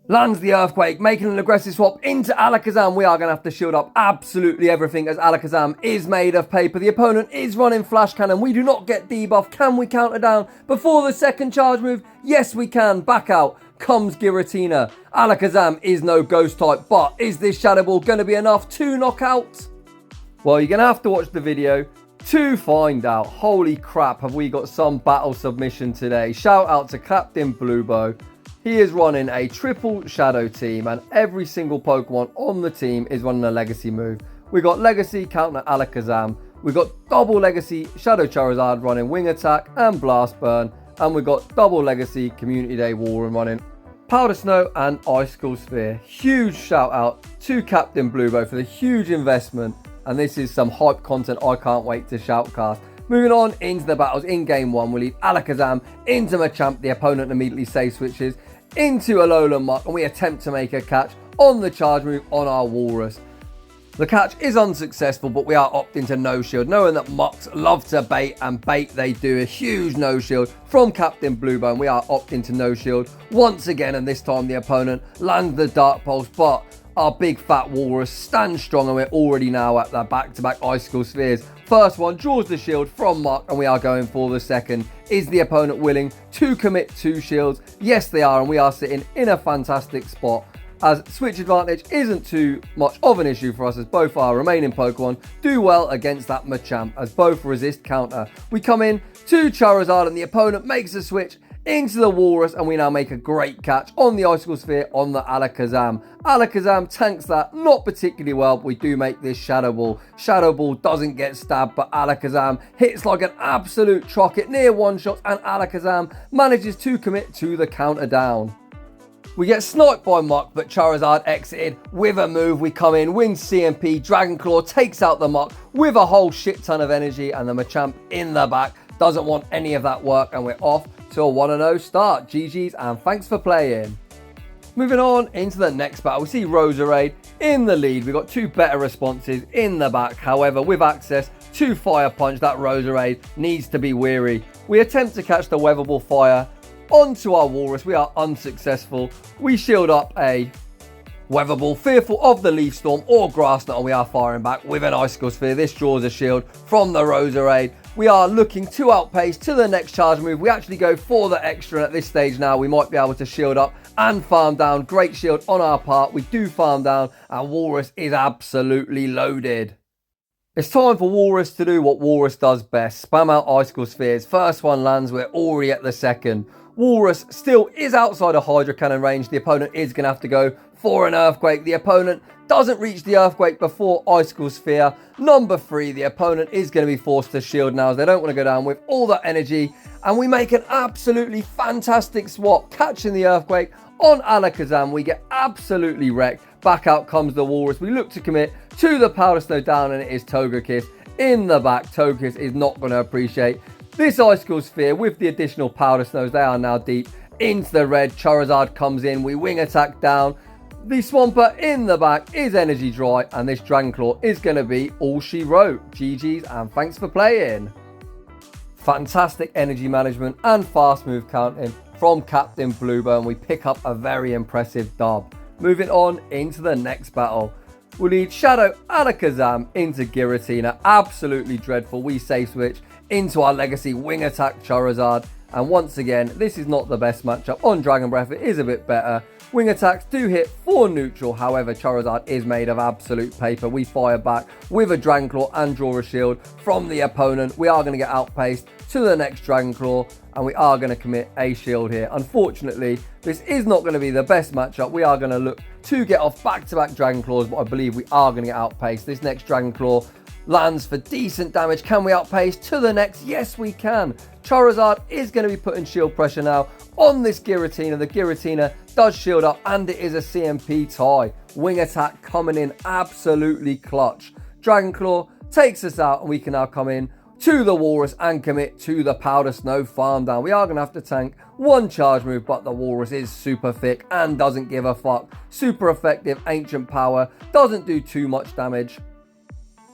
Lands the Earthquake, making an aggressive swap into Alakazam. We are going to have to shield up absolutely everything as Alakazam is made of paper. The opponent is running Flash Cannon. We do not get debuff. Can we counter down before the second charge move? Yes, we can. Back out comes Giratina. Alakazam is no ghost type, but is this Shadow Ball going to be enough to knock out? Well, you're going to have to watch the video to find out. Holy crap, have we got some battle submission today. Shout out to Cptbluebo. He is running a triple Shadow team and every single Pokemon on the team is running a Legacy move. We got Legacy counter Alakazam. We got double Legacy Shadow Charizard running Wing Attack and Blast Burn. And we got double Legacy Community Day Walrein running Powder Snow and Icicle Sphere. Huge shout out to Cptbluebo for the huge investment. And this is some hype content I can't wait to shoutcast. Moving on into the battles in game 1, we lead Alakazam into Machamp. The opponent immediately save switches into Alolan Muck and we attempt to make a catch on the charge move on our Walrus. The catch is unsuccessful, but we are opting to no shield, knowing that Mucks love to bait, and bait they do. A huge no shield from Cptbluebo, and we are opting to no shield once again, and this time the opponent lands the Dark Pulse, but our big fat Walrus stands strong and we're already now at the back-to-back Icicle Spheres. First one draws the shield from Muck and we are going for the second. Is the opponent willing to commit 2 shields? Yes, they are, and we are sitting in a fantastic spot, as switch advantage isn't too much of an issue for us, as both our remaining Pokemon do well against that Machamp, as both resist counter. We come in to Charizard and the opponent makes a switch into the Walrus and we now make a great catch on the Icicle Sphere on the Alakazam. Alakazam tanks that not particularly well, but we do make this Shadow Ball. Shadow Ball doesn't get stabbed, but Alakazam hits like an absolute trocket near one shot and Alakazam manages to commit to the counter down. We get sniped by Muck, but Charizard exited with a move. We come in, wins CMP, Dragon Claw takes out the Muck with a whole shit ton of energy, and the Machamp in the back doesn't want any of that work, and we're off to a 1-0 start. GG's and thanks for playing. Moving on into the next battle, we see Roserade in the lead. We've got 2 better responses in the back. However, with access to Fire Punch, that Roserade needs to be weary. We attempt to catch the Weather Ball Fire onto our Walrus. We are unsuccessful. We shield up a Weather Ball, fearful of the Leaf Storm or Grass Knot, and we are firing back with an Icicle Sphere. This draws a shield from the Roserade. We are looking to outpace to the next charge move. We actually go for the extra, and at this stage now we might be able to shield up and farm down. Great shield on our part. We do farm down and Walrus is absolutely loaded. It's time for Walrus to do what Walrus does best. Spam out Icicle Spheres. First one lands, we're already at the second. Walrus still is outside of Hydro Cannon range. The opponent is going to have to go for an Earthquake. The opponent doesn't reach the Earthquake before Icicle Sphere. Number 3, the opponent is going to be forced to shield now, as they don't want to go down with all that energy. And we make an absolutely fantastic swap, catching the Earthquake on Alakazam. We get absolutely wrecked. Back out comes the Walrus. We look to commit to the Powder Snow down, and it is Togekiss in the back. Togekiss is not going to appreciate this Icicle Sphere with the additional Powder Snows. They are now deep into the red. Charizard comes in. We Wing Attack down. The Swampert in the back is energy dry, and this Dragon Claw is going to be all she wrote. GG's and thanks for playing. Fantastic energy management and fast move counting from Cptbluebo, and we pick up a very impressive dub. Moving on into the next battle. We'll lead Shadow Alakazam into Giratina. Absolutely dreadful. We save switch into our Legacy Wing Attack Charizard. And once again, this is not the best matchup. On Dragon Breath, it is a bit better. Wing attacks do hit for neutral. However, Charizard is made of absolute paper. We fire back with a Dragon Claw and draw a shield from the opponent. We are going to get outpaced to the next Dragon Claw, and we are going to commit a shield here. Unfortunately, this is not going to be the best matchup. We are going to look to get off back-to-back Dragon Claws, but I believe we are going to get outpaced. This next Dragon Claw lands for decent damage. Can we outpace to the next? Yes, we can. Charizard is going to be putting shield pressure now on this Giratina. The Giratina does shield up, and it is a CMP tie. Wing attack coming in absolutely clutch. Dragon Claw takes us out, and we can now come in to the Walrus and commit to the Powder Snow farm down. We are going to have to tank one charge move, but the Walrus is super thick and doesn't give a fuck. Super effective ancient power, doesn't do too much damage.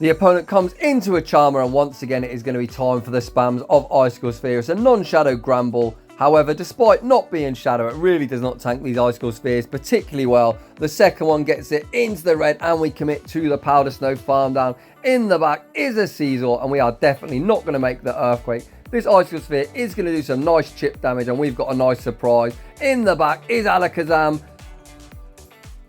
The opponent comes into a Charmer, and once again it is going to be time for the spams of Icicle Sphere. It's a non-shadow Granbull However, despite not being Shadow, it really does not tank these Icicle Spheres particularly well. The second one gets it into the red and we commit to the Powder Snow farm down. In the back is a Scizor and we are definitely not going to make the Earthquake. This Icicle Sphere is going to do some nice chip damage and we've got a nice surprise. In the back is Alakazam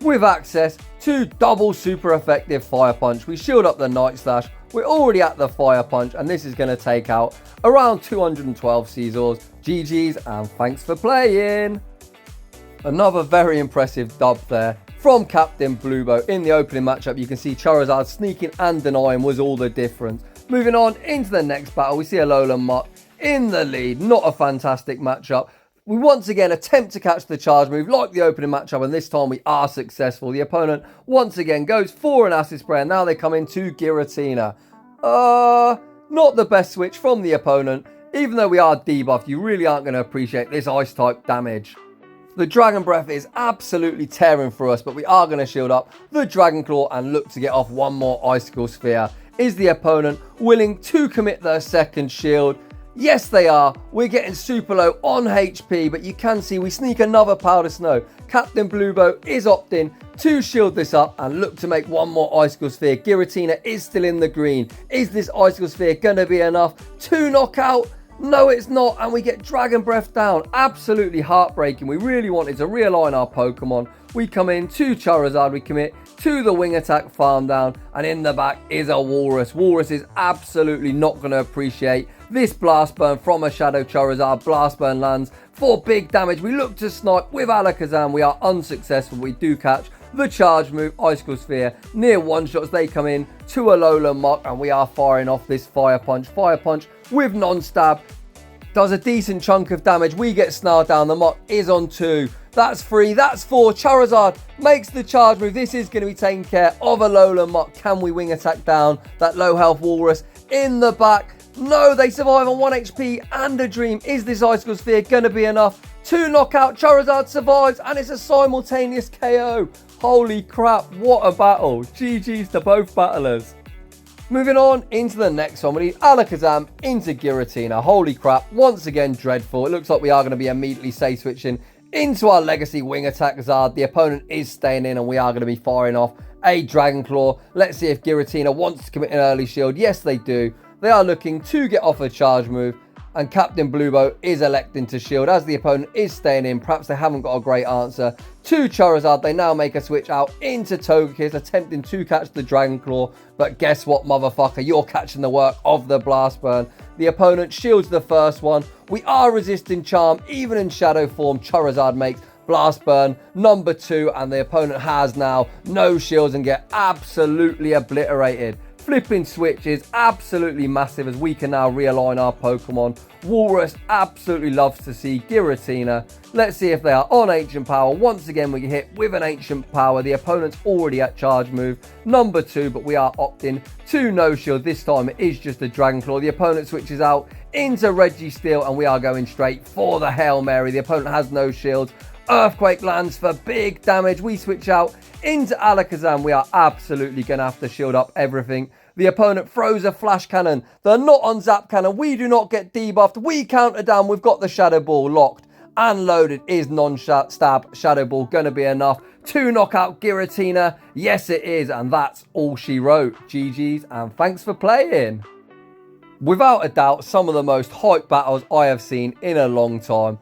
with access to double super effective Fire Punch. We shield up the Night Slash. We're already at the Fire Punch and this is going to take out around 212 Scizors. GG's and thanks for playing. Another very impressive dub there from Cptbluebo. In the opening matchup, you can see Charizard sneaking and denying was all the difference. Moving on into the next battle, we see Alolan Muck in the lead. Not a fantastic matchup. We once again attempt to catch the charge move like the opening matchup, and this time we are successful. The opponent once again goes for an Acid Spray, and now they come into Giratina. Not the best switch from the opponent. Even though we are debuffed, you really aren't going to appreciate this Ice-type damage. The Dragon Breath is absolutely tearing through us, but we are going to shield up the Dragon Claw and look to get off one more Icicle Sphere. Is the opponent willing to commit their second shield? Yes, they are. We're getting super low on HP, but you can see we sneak another Powder Snow. Cptbluebo is opting to shield this up and look to make one more Icicle Sphere. Giratina is still in the green. Is this Icicle Sphere going to be enough to knock out? No, it's not, and we get Dragon Breath down. Absolutely heartbreaking. We really wanted to realign our Pokemon. We come in to Charizard, we commit to the Wing Attack farm down, and in the back is a Walrus. Walrus is absolutely not going to appreciate this Blast Burn from a Shadow Charizard. Blast Burn lands for big damage. We look to snipe with Alakazam. We are unsuccessful. We do catch the charge move, Icicle Sphere. Near one-shots, they come in to Alolan Muck, and we are firing off this Fire Punch. Fire Punch with non-stab. Does a decent chunk of damage. We get snarled down. The Muck is on 2. That's 3. That's 4. Charizard makes the charge move. This is going to be taken care of Alolan Muck. Can we Wing Attack down that low health Walrus in the back? No, they survive on 1 HP and a Dream. Is this Icicle Sphere going to be enough to knock out? Charizard survives and it's a simultaneous KO. Holy crap, what a battle. GG's to both battlers. Moving on into the next one, we need Alakazam into Giratina. Holy crap, once again dreadful. It looks like we are going to be immediately safe switching into our Legacy Wing Attack Zard. The opponent is staying in and we are going to be firing off a Dragon Claw. Let's see if Giratina wants to commit an early shield. Yes, they do. They are looking to get off a charge move, and Cptbluebo is electing to shield as the opponent is staying in. Perhaps they haven't got a great answer to Charizard. They now make a switch out into Togekiss, attempting to catch the Dragon Claw. But guess what, motherfucker? You're catching the work of the Blast Burn. The opponent shields the first one. We are resisting Charm. Even in Shadow form, Charizard makes Blast Burn number 2, and the opponent has now no shields and get absolutely obliterated. Flipping switch is absolutely massive as we can now realign our Pokemon. Walrus absolutely loves to see Giratina. Let's see if they are on Ancient Power. Once again, we get hit with an Ancient Power. The opponent's already at charge move number 2, but we are opting to no shield. This time it is just a Dragon Claw. The opponent switches out into Registeel and we are going straight for the Hail Mary. The opponent has no shields. Earthquake lands for big damage. We switch out into Alakazam. We are absolutely going to have to shield up everything. The opponent throws a Flash Cannon. They're not on Zap Cannon. We do not get debuffed. We counter down. We've got the Shadow Ball locked and loaded. Is non-stab Shadow Ball going to be enough to knock out Giratina? Yes, it is. And that's all she wrote. GG's and thanks for playing. Without a doubt, some of the most hype battles I have seen in a long time.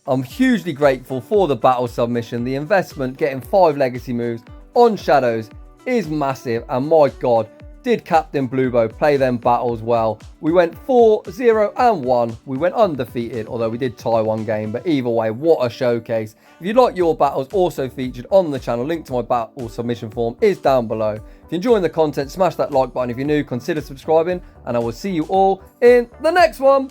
I'm hugely grateful for the battle submission. The investment, getting 5 legacy moves on Shadows, is massive. And my God, did Cptbluebo play them battles well. We went 4-0 and 1. We went undefeated, although we did tie one game. But either way, what a showcase. If you'd like your battles also featured on the channel, link to my battle submission form is down below. If you're enjoying the content, smash that like button. If you're new, consider subscribing. And I will see you all in the next one.